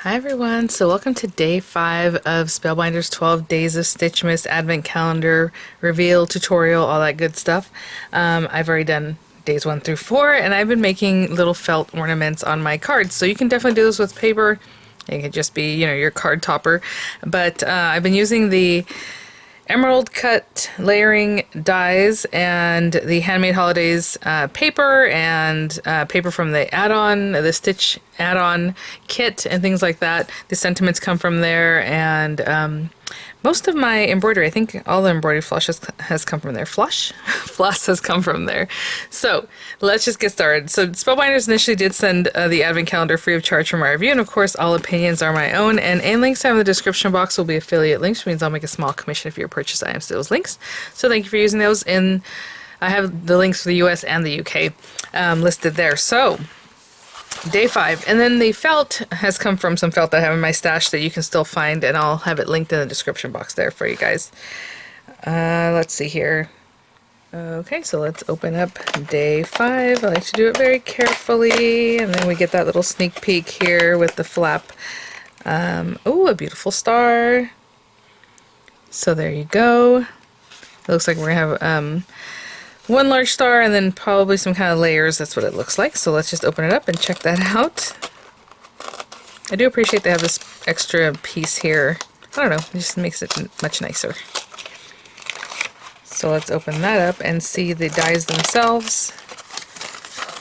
Hi everyone, so welcome to day 5 of Spellbinders 12 Days of Stitchmas Advent Calendar Reveal Tutorial, all that good stuff. I've already done days 1 through 4 and I've been making little felt ornaments on my cards. So you can definitely do this with paper. It could just be, your card topper. But I've been using the emerald cut layering dies and the Handmade Holidays paper and paper from the add-on, the Stitch add-on kit and things like that. The sentiments come from there, and most of my embroidery, I think all the embroidery floss has come from there. Floss has come from there. So let's just get started. So Spellbinders initially did send the advent calendar free of charge for my review, and of course all opinions are my own, and any links I have in the description box will be affiliate links, which means I'll make a small commission if you purchase items to those links. So thank you for using those. And I have the links for the US and the UK listed there. So day 5, and then the felt has come from some felt I have in my stash that you can still find, and I'll have it linked in the description box there for you guys. Let's see here. Okay, so let's open up day 5. I like to do it very carefully, and then we get that little sneak peek here with the flap. Oh, a beautiful star. So there you go. It looks like we're gonna have one large star and then probably some kind of layers. That's what it looks like. So let's just open it up and check that out. I do appreciate they have this extra piece here. I don't know, it just makes it much nicer. So let's open that up and see the dies themselves.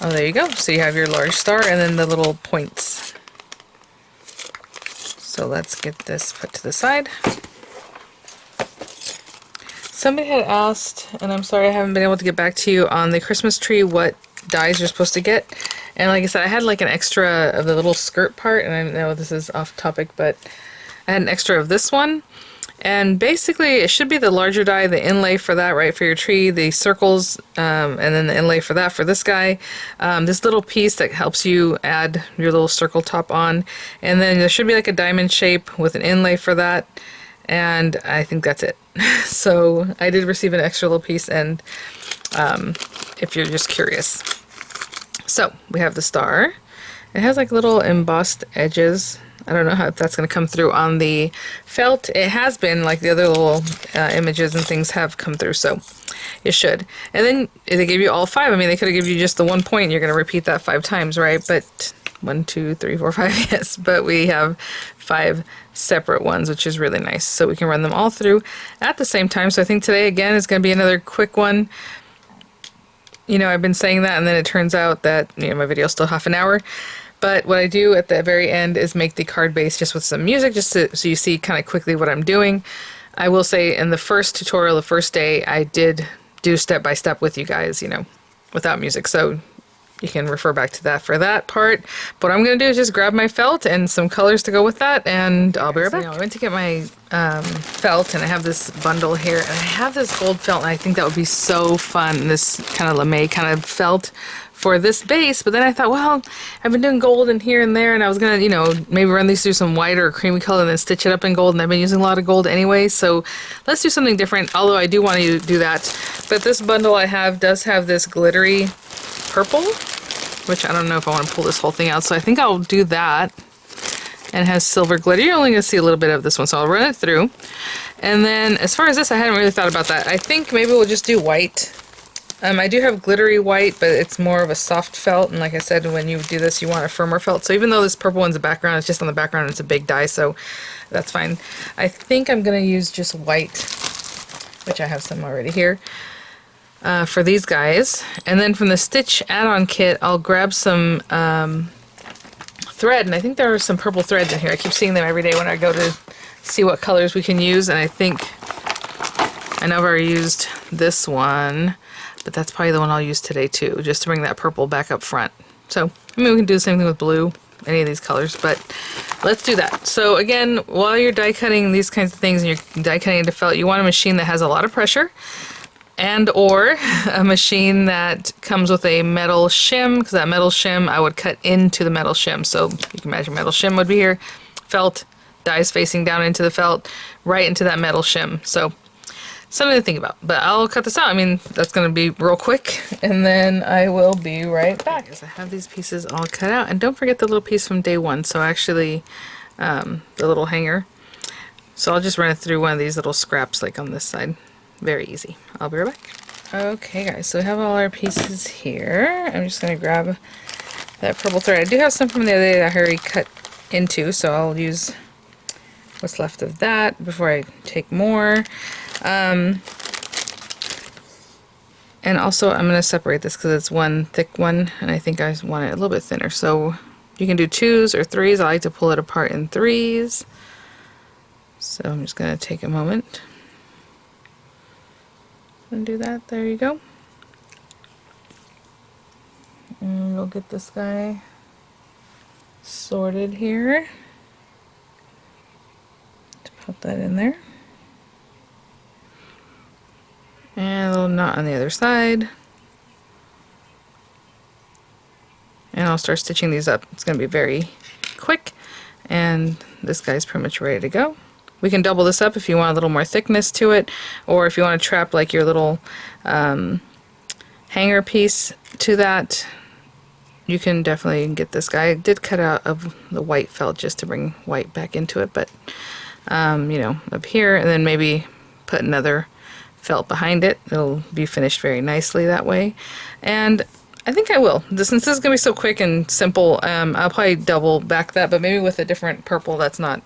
Oh, there you go. So you have your large star and then the little points. So let's get this put to the side. Somebody had asked, and I'm sorry I haven't been able to get back to you on the Christmas tree, what dies you're supposed to get. And like I said, I had like an extra of the little skirt part, and I know this is off topic, but I had an extra of this one. And basically it should be the larger die, the inlay for that, right, for your tree, the circles, and then the inlay for that for this guy. This little piece that helps you add your little circle top on. And then there should be like a diamond shape with an inlay for that. And I think that's it. So I did receive an extra little piece, and if you're just curious. So we have the star. It has like little embossed edges. I don't know how that's going to come through on the felt. It has been, like the other little images and things have come through, so it should. And then they gave you all 5. I mean, they could have given you just the 1 point. You're going to repeat that 5 times, right? But 1, 2, 3, 4, 5, yes. But we have 5 separate ones, which is really nice. So we can run them all through at the same time. So I think today, again, is going to be another quick one. I've been saying that, and then it turns out that, my video is still half an hour. But what I do at the very end is make the card base just with some music, just so you see kind of quickly what I'm doing. I will say in the first tutorial, the first day, I did do step by step with you guys, without music. So you can refer back to that for that part. But what I'm going to do is just grab my felt and some colors to go with that, and I'll be right back. I went to get my felt, and I have this bundle here, and I have this gold felt, and I think that would be so fun, this kind of lame kind of felt for this base. But then I thought, well, I've been doing gold and here and there, and I was going to, maybe run these through some white or creamy color and then stitch it up in gold, and I've been using a lot of gold anyway, so let's do something different, although I do want to do that. But this bundle I have does have this glittery purple, which I don't know if I want to pull this whole thing out, so I think I'll do that. And it has silver glitter. You're only going to see a little bit of this one, so I'll run it through. And then as far as this, I hadn't really thought about that. I think maybe we'll just do white. I do have glittery white, but it's more of a soft felt, and like I said, when you do this, you want a firmer felt. So even though this purple one's a background, it's just on the background, it's a big die, so that's fine. I think I'm going to use just white, which I have some already here. For these guys. And then from the Stitch add-on kit, I'll grab some thread, and I think there are some purple threads in here. I keep seeing them every day when I go to see what colors we can use, and I know I've already used this one, but that's probably the one I'll use today too, just to bring that purple back up front. So, we can do the same thing with blue, any of these colors, but let's do that. So again, while you're die cutting these kinds of things and you're die cutting into felt, you want a machine that has a lot of pressure, and or a machine that comes with a metal shim, because that metal shim I would cut into the metal shim. So you can imagine metal shim would be here, felt, dies facing down into the felt, right into that metal shim. So something to think about, but I'll cut this out. I mean, that's going to be real quick, and then I will be right back. I have these pieces all cut out, and don't forget the little piece from day 1. So actually the little hanger. So I'll just run it through one of these little scraps like on this side. Very easy. I'll be right back. Okay guys, so we have all our pieces here. I'm just going to grab that purple thread. I do have some from the other day that I already cut into, so I'll use what's left of that before I take more. And also I'm going to separate this because it's one thick one and I think I want it a little bit thinner. So you can do 2s or 3s. I like to pull it apart in 3s. So I'm just going to take a moment and do that. There you go. And we'll get this guy sorted here. Put that in there. And a little knot on the other side. And I'll start stitching these up. It's going to be very quick. And this guy's pretty much ready to go. We can double this up if you want a little more thickness to it, or if you want to trap like your little hanger piece to that, you can definitely get this guy. I did cut out of the white felt just to bring white back into it, but you know, up here, and then maybe put another felt behind it. It'll be finished very nicely that way. And I think I will. Since this is going to be so quick and simple, I'll probably double back that, but maybe with a different purple that's not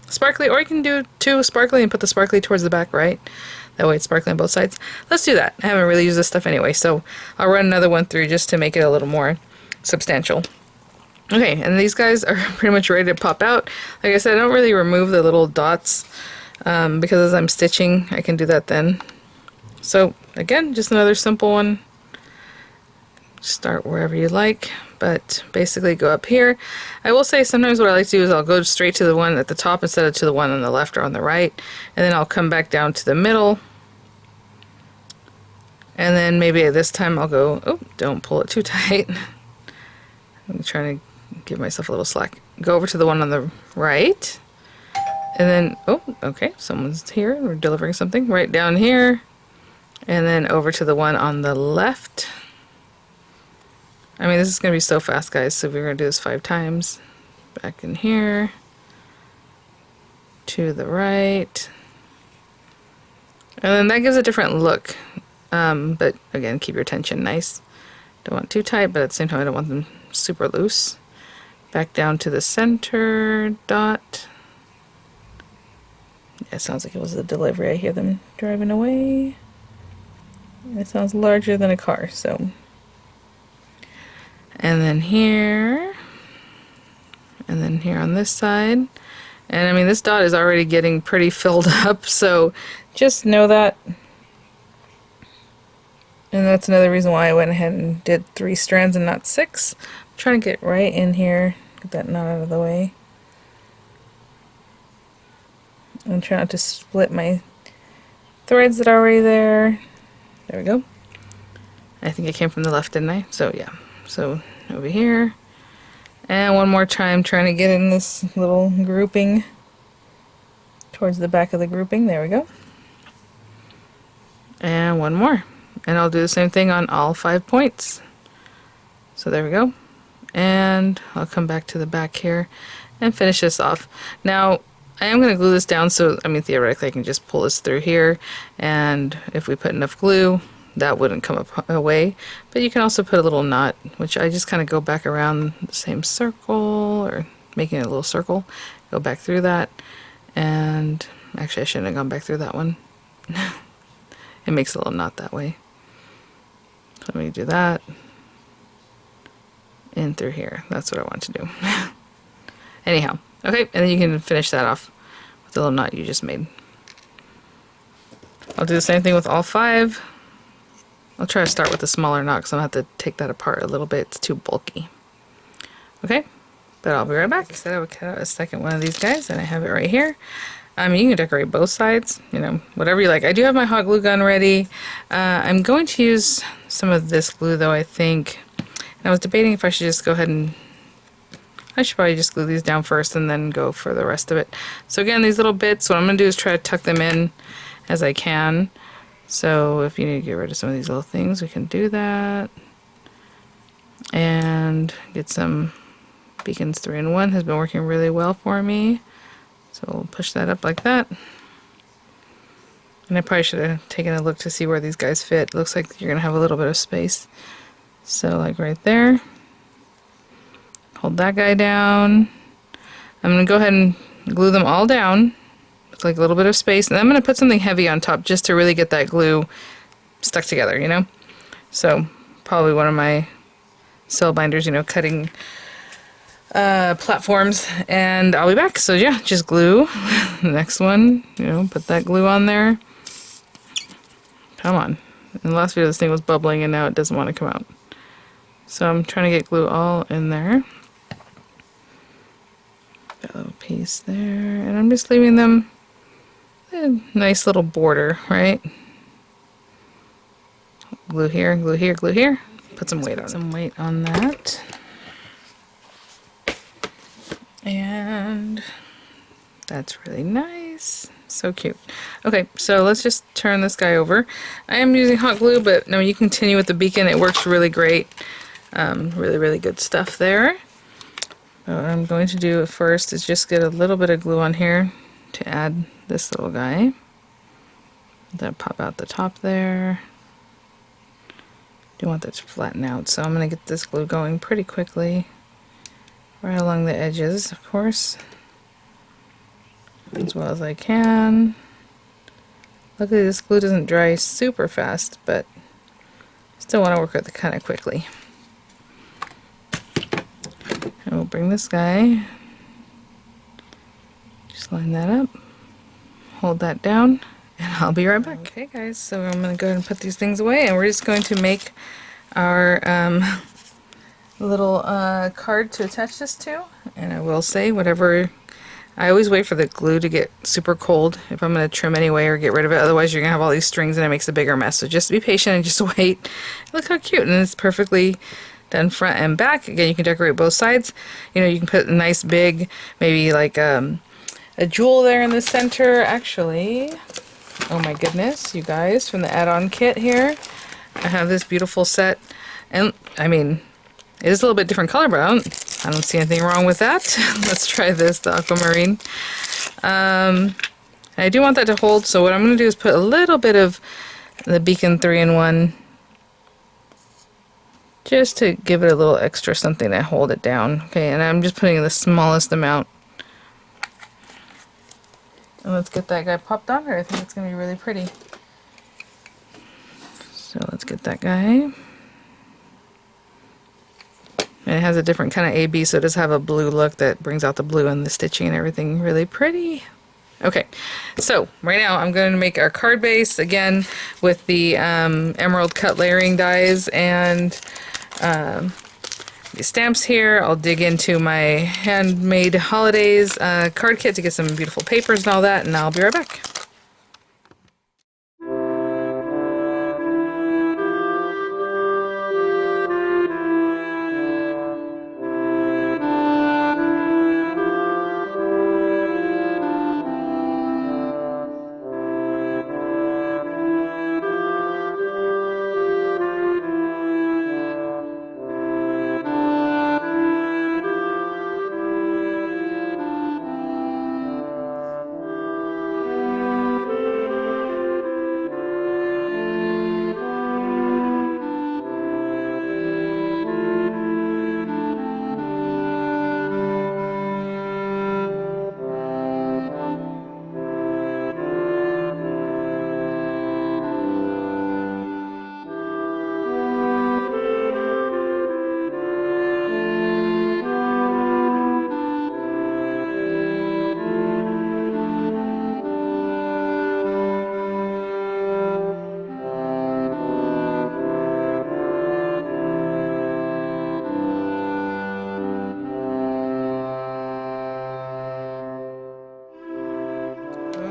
sparkly, or you can do 2 sparkly and put the sparkly towards the back, right? That way it's sparkly on both sides. Let's do that. I haven't really used this stuff anyway, so I'll run another one through just to make it a little more substantial. Okay, and these guys are pretty much ready to pop out. Like I said, I don't really remove the little dots because as I'm stitching, I can do that then. So again, just another simple one. Start wherever you like, but basically go up here. I will say sometimes what I like to do is I'll go straight to the one at the top instead of to the one on the left or on the right, and then I'll come back down to the middle, and then maybe at this time I'll go, oh, don't pull it too tight. I'm trying to give myself a little slack. Go over to the one on the right, and then, oh, okay, someone's here, we're delivering something, right down here, and then over to the one on the left. I mean, this is going to be so fast, guys, so we're going to do this 5 times. Back in here, to the right, and then that gives a different look, but again, keep your tension nice. Don't want too tight, but at the same time I don't want them super loose. Back down to the center dot. Yeah, it sounds like it was the delivery. I hear them driving away. It sounds larger than a car, so. And then here, and then here on this side. And I mean, this dot is already getting pretty filled up, so just know that. And that's another reason why I went ahead and did 3 strands and not 6. I'm trying to get right in here, get that knot out of the way. I'm trying not to split my threads that are already there. There we go. I think it came from the left, didn't I? So yeah. So over here, and one more time trying to get in this little grouping towards the back of the grouping. There we go. And one more, and I'll do the same thing on all 5 points. So there we go, and I'll come back to the back here and finish this off. Now I am going to glue this down, so I mean theoretically I can just pull this through here, and if we put enough glue that wouldn't come up away, but you can also put a little knot, which I just kind of go back around the same circle, or making it a little circle, go back through that, and actually I shouldn't have gone back through that one. It makes a little knot that way. So let me do that, in through here. That's what I want to do. Anyhow, okay, and then you can finish that off with the little knot you just made. I'll do the same thing with all 5. I'll try to start with a smaller knot because I'm going to have to take that apart a little bit. It's too bulky. Okay, but I'll be right back. I said I would cut out a second one of these guys, and I have it right here. You can decorate both sides, you know, whatever you like. I do have my hot glue gun ready. I'm going to use some of this glue, though, I think. And I was debating if I should just go ahead and... I should probably just glue these down first and then go for the rest of it. So again, these little bits, what I'm going to do is try to tuck them in as I can. So if you need to get rid of some of these little things, we can do that. And get some Beacons 3-in-1 has been working really well for me. So we'll push that up like that. And I probably should have taken a look to see where these guys fit. Looks like you're going to have a little bit of space. So like right there. Hold that guy down. I'm going to go ahead and glue them all down with like a little bit of space. And I'm going to put something heavy on top just to really get that glue stuck together, you know? So probably one of my Spellbinders, you know, cutting platforms, and I'll be back. So yeah, just glue the next one, you know, put that glue on there. Come on. In the last video this thing was bubbling and now it doesn't want to come out. So I'm trying to get glue all in there. Got a little piece there, and I'm just leaving them a nice little border, right? Glue here, glue here, glue here. Put some weight on it. Some weight on that. And that's really nice. So cute. Okay, so let's just turn this guy over. I am using hot glue, but no, you continue with the beacon. It works really great. Really, really good stuff there. What I'm going to do first is just get a little bit of glue on here to add this little guy. That pop out the top there. Do want that to flatten out, so I'm going to get this glue going pretty quickly. Right along the edges, of course, as well as I can. Luckily this glue doesn't dry super fast, but still want to work with it kind of quickly. And we'll bring this guy, just line that up, hold that down, and I'll be right back. Okay guys, so I'm going to go ahead and put these things away, and we're just going to make our little card to attach this to. And I will say, whatever, I always wait for the glue to get super cold if I'm going to trim anyway or get rid of it, otherwise you're going to have all these strings and it makes a bigger mess. So just be patient and just wait. Look how cute, and it's perfectly done front and back. Again, you can decorate both sides. You know, you can put a nice big, maybe like a jewel there in the center. Actually, oh my goodness, you guys, from the add-on kit here, I have this beautiful set, and I mean, it is a little bit different color, but I don't see anything wrong with that. Let's try this, the aquamarine. I do want that to hold, so what I'm going to do is put a little bit of the Beacon 3-in-1 just to give it a little extra something to hold it down. Okay, and I'm just putting the smallest amount. And let's get that guy popped on there. I think it's going to be really pretty. So let's get that guy. And it has a different kind of AB, so it does have a blue look that brings out the blue and the stitching and everything. Really pretty. Okay, so right now I'm going to make our card base again with the emerald cut layering dies and the stamps here. I'll dig into my handmade holidays card kit to get some beautiful papers and all that, and I'll be right back.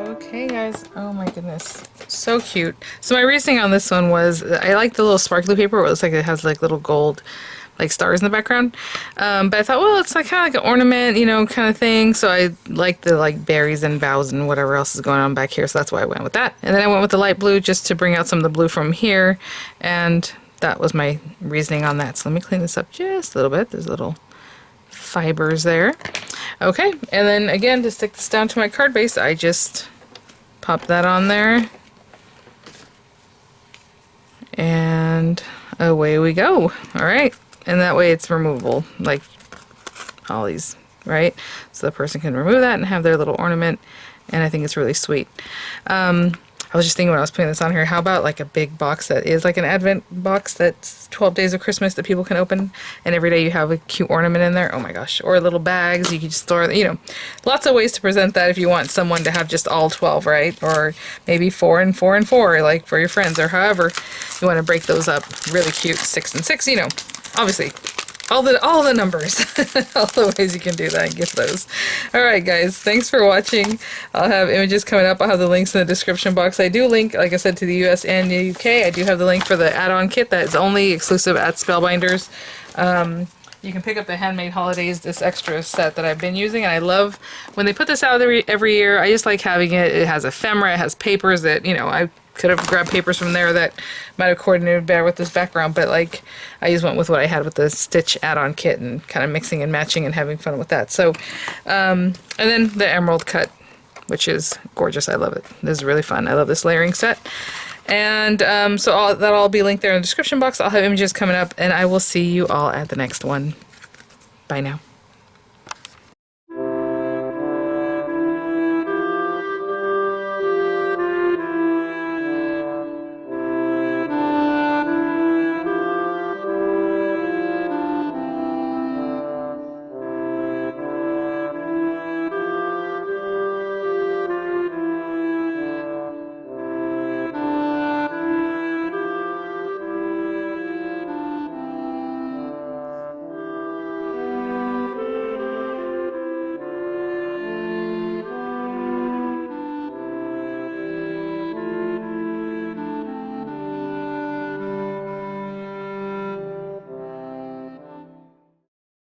Okay guys, oh my goodness, so cute. So my reasoning on this one was I like the little sparkly paper where it looks like it has like little gold like stars in the background, but I thought, well, it's like kind of like an ornament, you know, kind of thing. So I like the like berries and boughs and whatever else is going on back here, so that's why I went with that. And then I went with the light blue just to bring out some of the blue from here, and that was my reasoning on that. So let me clean this up just a little bit. There's a little fibers there. Okay, and then again, to stick this down to my card base, I just pop that on there. And away we go. Alright, and that way it's removable, like all these, right? So the person can remove that and have their little ornament, and I think it's really sweet. I was just thinking when I was putting this on here, how about like a big box that is like an advent box that's 12 days of Christmas that people can open, and every day you have a cute ornament in there. Oh my gosh. Or little bags, you can just store, you know, lots of ways to present that if you want someone to have just all 12, right? Or maybe 4 and 4 and 4, like for your friends, or however you want to break those up. Really cute, 6 and 6, you know, obviously. All the numbers, all the ways you can do that and gift those. Alright guys, thanks for watching. I'll have images coming up. I'll have the links in the description box. I do link, like I said, to the US and the UK. I do have the link for the add-on kit that is only exclusive at Spellbinders. You can pick up the Handmade Holidays, this extra set that I've been using, and I love when they put this out every year. I just like having it. It has ephemera, it has papers that, you know, I could have grabbed papers from there that might have coordinated better with this background, but like I just went with what I had with the Stitch add-on kit and kind of mixing and matching and having fun with that. So, and then the emerald cut, which is gorgeous. I love it. This is really fun. I love this layering set. And so that'll all be linked there in the description box. I'll have images coming up, and I will see you all at the next one. Bye now.